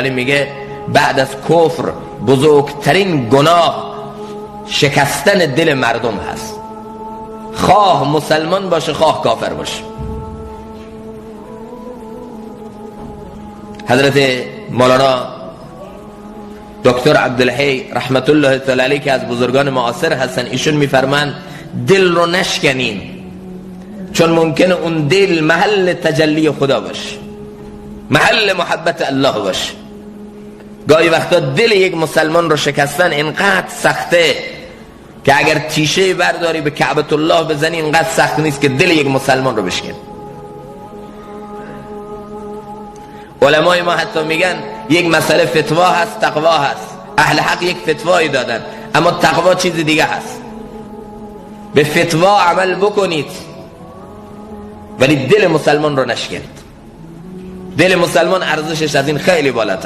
میگه بعد از کفر بزرگترین گناه شکستن دل مردم هست، خواه مسلمان باشه خواه کافر باشه. حضرت مولانا دکتر عبدالحی رحمت الله تعالی علیه که از بزرگان معاصر هستن، ایشون میفرمان دل رو نشکنین، چون ممکنه اون دل محل تجلی خدا باشه، محل محبت الله باشه. گاهی وقتا دل یک مسلمان رو شکستن اینقدر سخته که اگر تیشه برداری به کعبة الله بزنی اینقدر سخت نیست که دل یک مسلمان رو بشکن. علمای ما حتی میگن یک مسئله فتوا هست، تقوا هست. اهل حق یک فتوایی دادن، اما تقوا چیز دیگه هست. به فتوا عمل بکنید ولی دل مسلمان رو نشکنید. دل مسلمان ارزشش از این خیلی بالاتر.